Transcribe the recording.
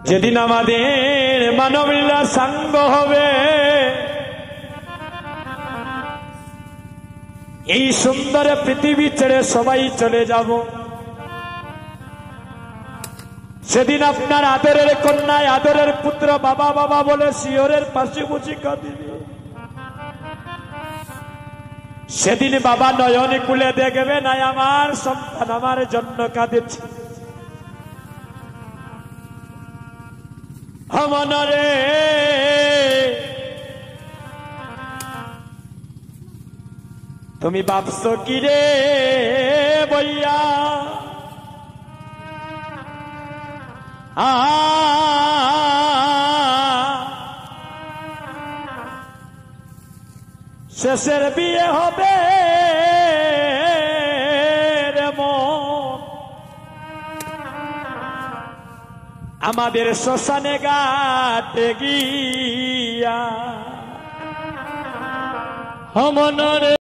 যেদিন আমাদের মানবলীলা সাঙ্গ হবে, এই সুন্দর পৃথিবী ছেড়ে সবাই চলে যাব। সেদিন আপনার আদরের কন্যা, আদরের পুত্র বাবা বাবা বলে শিয়রের পাশে বসে কাঁদিবে। সেদিন বাবা নয়ন কুলে দেখবে না আমার সন্তান আমার জন্য কাঁদেছে। মনরে তুমি ভাবছ কি রে বইয়া, শেষের বিয়ে হবে রে মন, আমাদের শ্মশানে ঘাটে গিয়া। মনরে